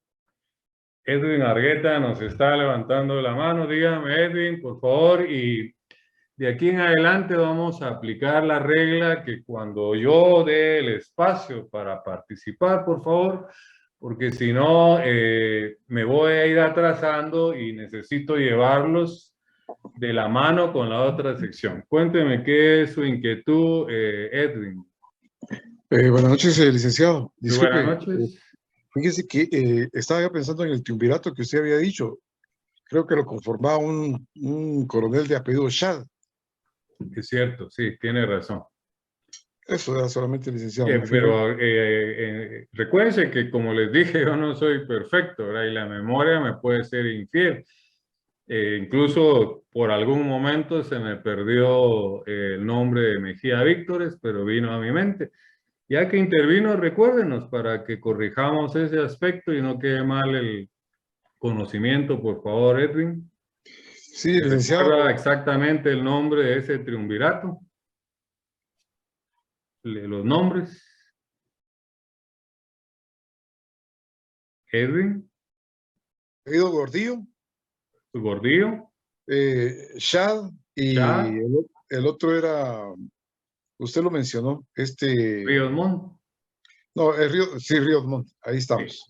Edwin Argueta nos está levantando la mano. Dígame, Edwin, por favor. Y de aquí en adelante vamos a aplicar la regla que cuando yo dé el espacio para participar, por favor, porque si no me voy a ir atrasando y necesito llevarlos de la mano con la otra sección. Cuénteme qué es su inquietud, Edwin. Buenas noches, licenciado. Muy Disculpe, buenas noches. fíjese que estaba yo pensando en el triunvirato que usted había dicho. Creo que lo conformaba un coronel de apellido Shad. Es cierto, sí, tiene razón. Eso era solamente, licenciado. Pero recuérdense que, como les dije, yo no soy perfecto, ¿verdad? Y la memoria me puede ser infiel. Incluso por algún momento se me perdió el nombre de Mejía Víctores, pero vino a mi mente. Ya que intervino, recuérdenos para que corrijamos ese aspecto y no quede mal el conocimiento, por favor, Edwin. Sí, licenciado. ¿Recuerda exactamente el nombre de ese triunvirato? Los nombres. Edwin. Apellido Gordillo. Gordillo. Shad y Shad. el otro era, usted lo mencionó, Ríos Montt. No, Ríos Montt, ahí estamos. Sí.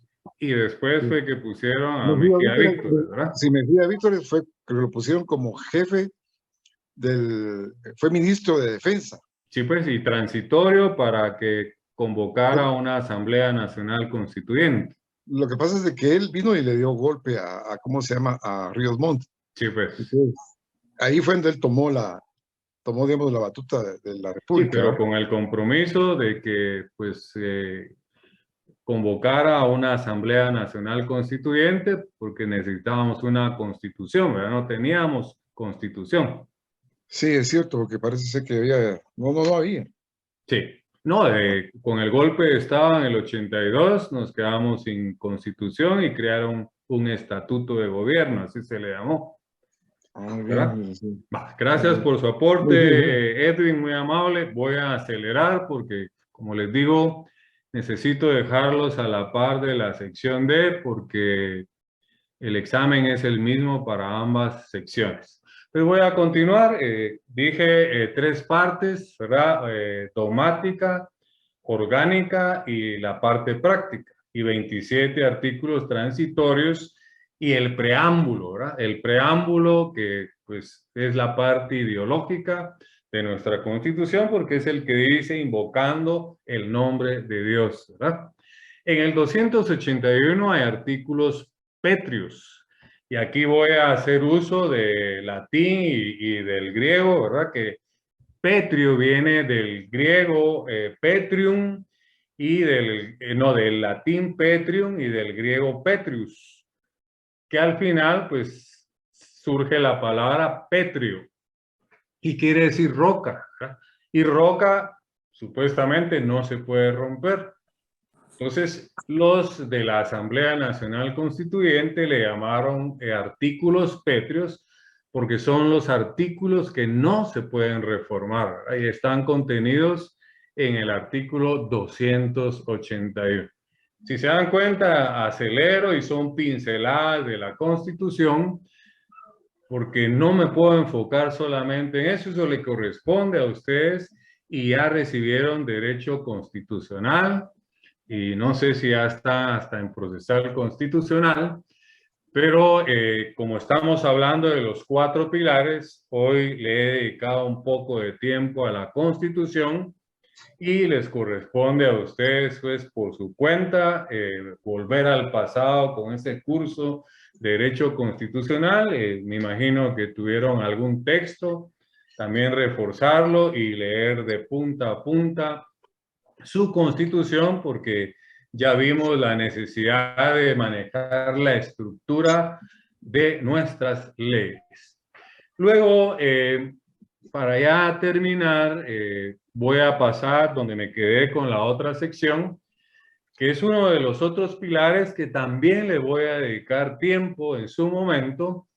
Y después fue que pusieron a Mejía Mejía Víctores, Víctores, ¿verdad? Sí, Mejía Víctores fue que lo pusieron como jefe fue ministro de Defensa. Sí, pues, y transitorio para que convocara una Asamblea Nacional Constituyente. Lo que pasa es de que él vino y le dio golpe ¿cómo se llama? A Ríos Montt. Sí, pues. Entonces, ahí fue donde él tomó, digamos, la batuta de la República. Sí, pero con el compromiso de que, pues, convocara a una Asamblea Nacional Constituyente, porque necesitábamos una constitución, ¿verdad? No teníamos constitución. Sí, es cierto, porque parece ser que había, no había. Sí, no, con el golpe de Estado en el 82 nos quedamos sin constitución y crearon un estatuto de gobierno, así se le llamó. Muy ¿Verdad? bien, sí. Gracias por su aporte, Edwin, muy amable. Voy a acelerar porque, como les digo, necesito dejarlos a la par de la sección D porque el examen es el mismo para ambas secciones. Pues voy a continuar. Dije tres partes, ¿verdad? Dogmática, orgánica y la parte práctica. Y 27 artículos transitorios y el preámbulo, ¿verdad? El preámbulo que pues es la parte ideológica de nuestra Constitución porque es el que dice invocando el nombre de Dios, ¿verdad? En el 281 hay artículos pétreos. Y aquí voy a hacer uso de latín y del griego, ¿verdad? Que pétreo viene del griego petrium y del latín petrium y del griego petrius, que al final pues surge la palabra pétreo. y quiere decir roca, ¿verdad? Y roca supuestamente no se puede romper. Entonces, los de la Asamblea Nacional Constituyente le llamaron artículos pétreos porque son los artículos que no se pueden reformar. Ahí están contenidos en el artículo 281. Si se dan cuenta, acelero y son pinceladas de la Constitución, porque no me puedo enfocar solamente en eso. Eso le corresponde a ustedes y ya recibieron derecho constitucional y no sé si ya está hasta en procesal constitucional, pero como estamos hablando de los 4 pilares, hoy le he dedicado un poco de tiempo a la Constitución y les corresponde a ustedes, pues, por su cuenta, volver al pasado con ese curso de Derecho Constitucional. Me imagino que tuvieron algún texto, también reforzarlo y leer de punta a punta su Constitución, porque ya vimos la necesidad de manejar la estructura de nuestras leyes. Luego, para ya terminar, voy a pasar donde me quedé con la otra sección, que es uno de los otros pilares que también le voy a dedicar tiempo en su momento,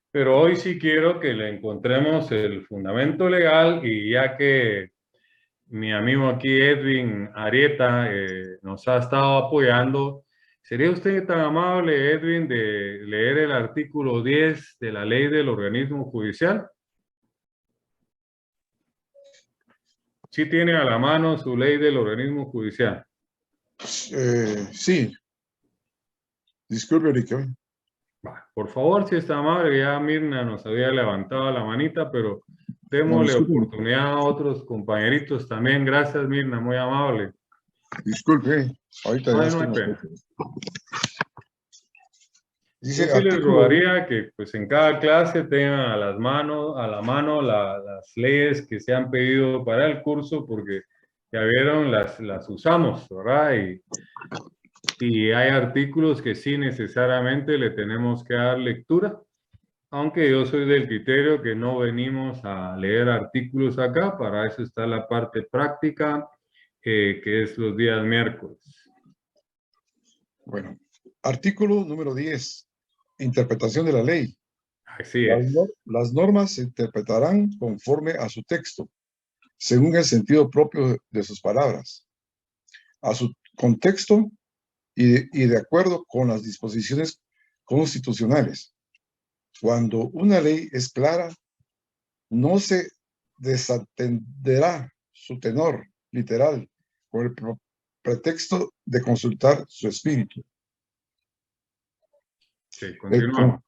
pero hoy sí quiero que le encontremos el fundamento legal, y ya que mi amigo aquí Edwin Arieta nos ha estado apoyando, ¿sería usted tan amable, Edwin, de leer el artículo 10 de la ley del organismo judicial? ¿Sí tiene a la mano su ley del organismo judicial? Sí. Disculpe, Rico. Por favor, si está amable, ya Mirna nos había levantado la manita, pero démosle oportunidad a otros compañeritos también. Gracias, Mirna, muy amable. Disculpe, ahorita No, ya no hay estamos. pena. Dice Yo sí les artículo, rogaría que pues en cada clase tengan a la mano las leyes que se han pedido para el curso, porque ya vieron, las usamos, ¿verdad? Y hay artículos que sí necesariamente le tenemos que dar lectura, aunque yo soy del criterio que no venimos a leer artículos acá, para eso está la parte práctica, que es los días miércoles. bueno, artículo número 10, interpretación de la ley. Así es. Las normas se interpretarán conforme a su texto, según el sentido propio de sus palabras, a su contexto y de acuerdo con las disposiciones constitucionales. Cuando una ley es clara, no se desatenderá su tenor literal con el pretexto de consultar su espíritu. Sí, continuamos.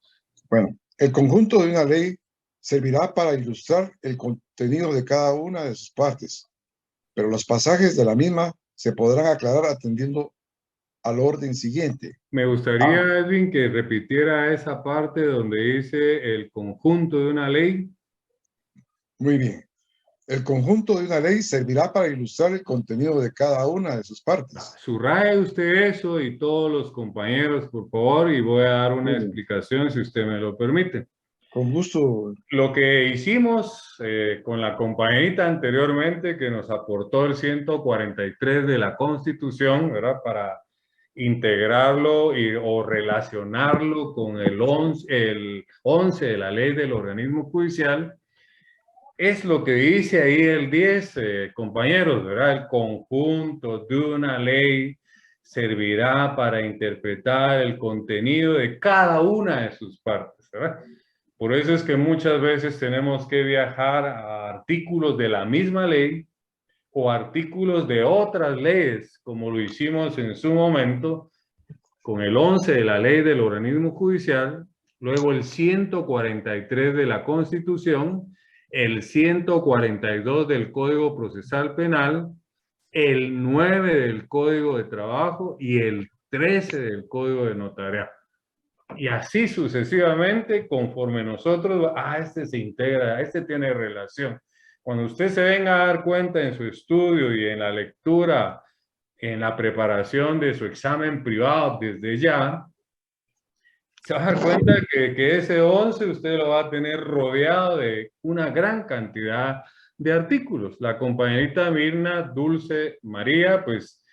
El conjunto de una ley servirá para ilustrar el contenido de cada una de sus partes, pero los pasajes de la misma se podrán aclarar atendiendo al orden siguiente. Me gustaría, Edwin, que repitiera esa parte donde dice el conjunto de una ley. Muy bien. El conjunto de una ley servirá para ilustrar el contenido de cada una de sus partes. Subraye usted eso y todos los compañeros, por favor, y voy a dar una explicación si usted me lo permite. Con gusto. Lo que hicimos con la compañerita anteriormente, que nos aportó el 143 de la Constitución, ¿verdad? Para integrarlo o relacionarlo con el 11 de la ley del organismo judicial, es lo que dice ahí el 10, compañeros, ¿verdad? El conjunto de una ley servirá para interpretar el contenido de cada una de sus partes, ¿verdad? Por eso es que muchas veces tenemos que viajar a artículos de la misma ley o artículos de otras leyes, como lo hicimos en su momento con el 11 de la ley del organismo judicial, luego el 143 de la Constitución, el 142 del Código Procesal Penal, el 9 del Código de Trabajo y el 13 del Código de Notariado. Y así sucesivamente, conforme nosotros, este se integra, este tiene relación. Cuando usted se venga a dar cuenta en su estudio y en la lectura, en la preparación de su examen privado desde ya, se va a dar cuenta que ese 11 usted lo va a tener rodeado de una gran cantidad de artículos. La compañerita Mirna Dulce María, pues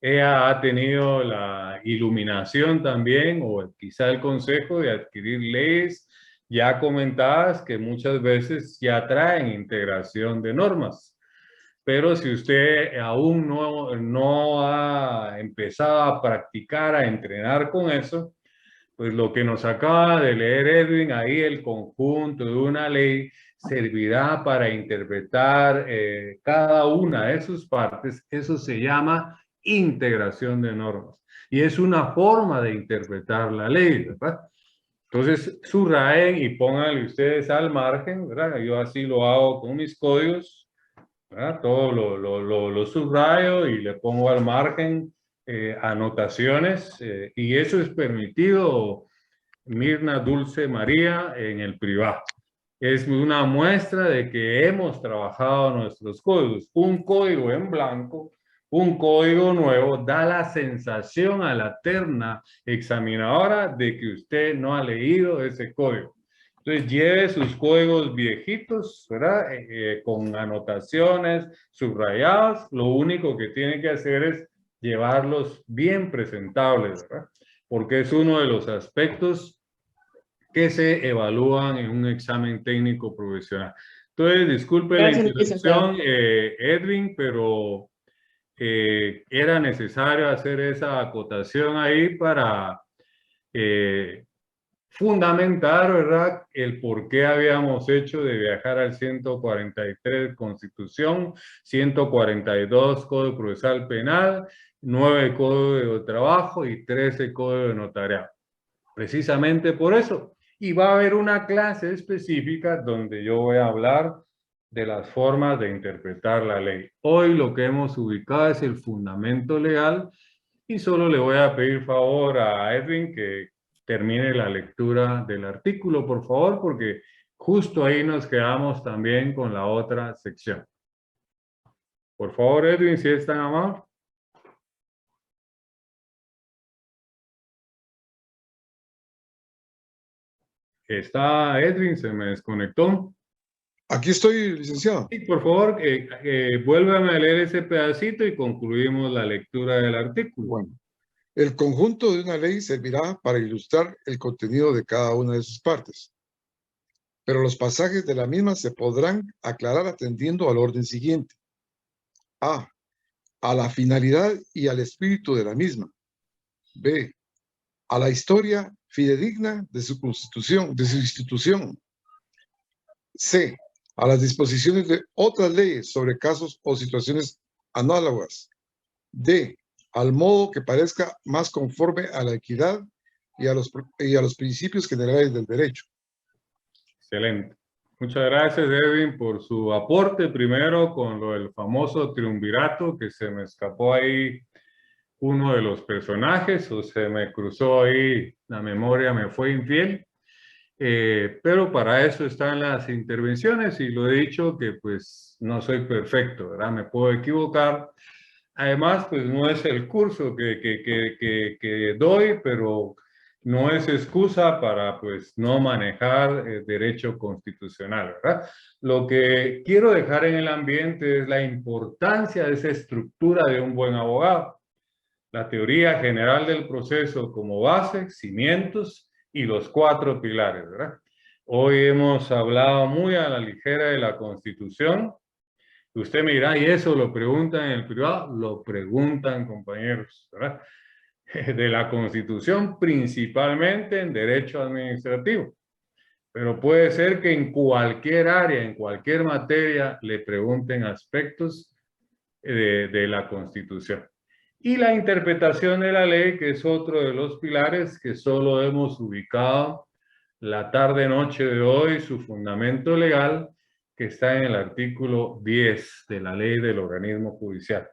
ella ha tenido la iluminación también, o quizá el consejo de adquirir leyes ya comentadas que muchas veces ya traen integración de normas. Pero si usted aún no ha empezado a practicar, a entrenar con eso, pues lo que nos acaba de leer Edwin, ahí el conjunto de una ley servirá para interpretar cada una de sus partes. Eso se llama integración de normas. Y es una forma de interpretar la ley, ¿verdad? Entonces, subrayen y pónganle ustedes al margen, ¿verdad? Yo así lo hago con mis códigos, ¿verdad? Todo lo subrayo y le pongo al margen anotaciones y eso es permitido, Mirna Dulce María, en el privado. Es una muestra de que hemos trabajado nuestros códigos. Un código en blanco, un código nuevo, da la sensación a la terna examinadora de que usted no ha leído ese código. Entonces, lleve sus códigos viejitos, ¿verdad? Con anotaciones subrayadas. Lo único que tiene que hacer es llevarlos bien presentables, ¿verdad? Porque es uno de los aspectos que se evalúan en un examen técnico profesional. Entonces, disculpe la Gracias, licenciado. interrupción, Edwin, pero era necesario hacer esa acotación ahí para fundamentar, ¿verdad?, el por qué habíamos hecho de viajar al 143 Constitución, 142 Código Procesal Penal, 9 Código de Trabajo y 13 Código de Notariado. Precisamente por eso. Y va a haber una clase específica donde yo voy a hablar de las formas de interpretar la ley. Hoy lo que hemos ubicado es el fundamento legal y solo le voy a pedir favor a Edwin que termine la lectura del artículo, por favor, porque justo ahí nos quedamos también con la otra sección. Por favor, Edwin, si es tan amable. ¿Está Edwin? Se me desconectó. Aquí estoy, licenciado. Sí, por favor, vuélvame a leer ese pedacito y concluimos la lectura del artículo. Bueno, el conjunto de una ley servirá para ilustrar el contenido de cada una de sus partes, pero los pasajes de la misma se podrán aclarar atendiendo al orden siguiente. A. A la finalidad y al espíritu de la misma. B. A la historia fidedigna de su constitución, de su institución. C. A las disposiciones de otras leyes sobre casos o situaciones análogas. D. Al modo que parezca más conforme a la equidad y a los principios generales del derecho. Excelente. Muchas gracias, Edwin, por su aporte. Primero con lo del famoso triunvirato, que se me escapó ahí uno de los personajes, o se me cruzó ahí, la memoria me fue infiel. Pero para eso están las intervenciones y lo he dicho que pues no soy perfecto, ¿verdad? Me puedo equivocar. Además, pues no es el curso que doy, pero no es excusa para pues no manejar derecho constitucional, ¿verdad? Lo que quiero dejar en el ambiente es la importancia de esa estructura de un buen abogado. La teoría general del proceso como base, cimientos y los 4 pilares, ¿verdad? Hoy hemos hablado muy a la ligera de la Constitución. Usted me dirá, ¿y eso lo preguntan en el privado? Lo preguntan, compañeros, ¿verdad? De la Constitución, principalmente en derecho administrativo. Pero puede ser que en cualquier área, en cualquier materia, le pregunten aspectos de la Constitución. Y la interpretación de la ley, que es otro de los pilares que solo hemos ubicado la tarde-noche de hoy, su fundamento legal, que está en el artículo 10 de la ley del organismo judicial.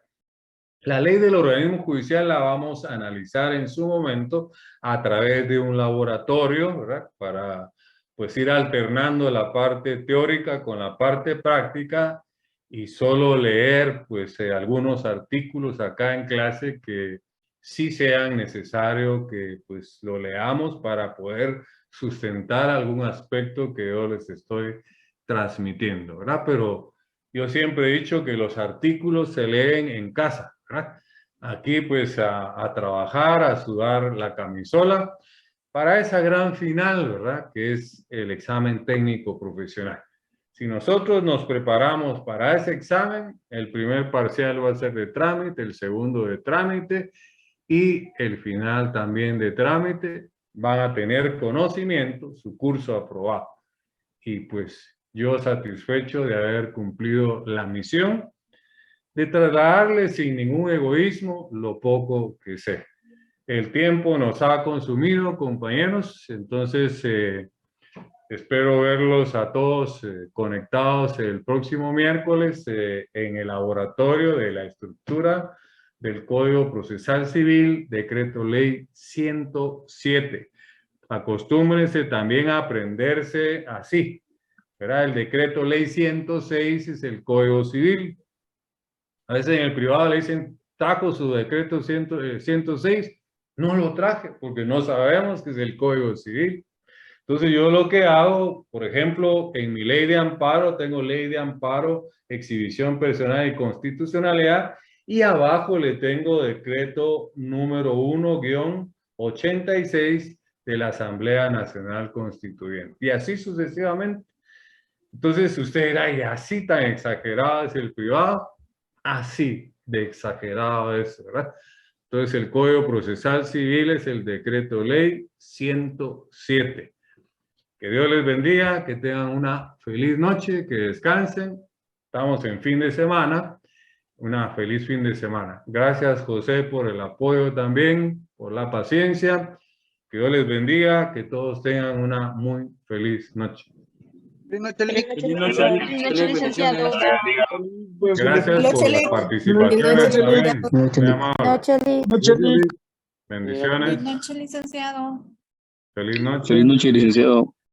La ley del organismo judicial la vamos a analizar en su momento a través de un laboratorio, ¿verdad? Para pues ir alternando la parte teórica con la parte práctica y solo leer pues algunos artículos acá en clase que sí sea necesario que pues lo leamos para poder sustentar algún aspecto que yo les estoy transmitiendo, ¿verdad? Pero yo siempre he dicho que los artículos se leen en casa, ¿verdad? Aquí pues a trabajar, a sudar la camisola para esa gran final, ¿verdad? Que es el examen técnico profesional. Si nosotros nos preparamos para ese examen, el primer parcial va a ser de trámite, el segundo de trámite y el final también de trámite. Van a tener conocimiento, su curso aprobado. Y pues yo satisfecho de haber cumplido la misión de trasladarles sin ningún egoísmo lo poco que sé. El tiempo nos ha consumido, compañeros, entonces espero verlos a todos conectados el próximo miércoles en el laboratorio de la estructura del Código Procesal Civil, Decreto Ley 107. Acostúmbrense también a aprenderse así, ¿verdad? El Decreto Ley 106 es el Código Civil. A veces en el privado le dicen, ¿trajo su Decreto 106? No lo traje porque no sabemos qué es el Código Civil. Entonces yo lo que hago, por ejemplo, en mi ley de amparo, tengo ley de amparo, exhibición personal y constitucionalidad, y abajo le tengo decreto número 1-86 de la Asamblea Nacional Constituyente. Y así sucesivamente. Entonces usted dirá, y así tan exagerado es el privado, así de exagerado es, ¿verdad? Entonces el Código Procesal Civil es el decreto ley 107. Que Dios les bendiga, que tengan una feliz noche, que descansen. Estamos en fin de semana. Una feliz fin de semana. Gracias, José, por el apoyo también, por la paciencia. Que Dios les bendiga, que todos tengan una muy feliz noche. Feliz noche, licenciado. Gracias por la participación. Bendiciones. Feliz noche, licenciado. Feliz noche. Feliz noche, licenciado.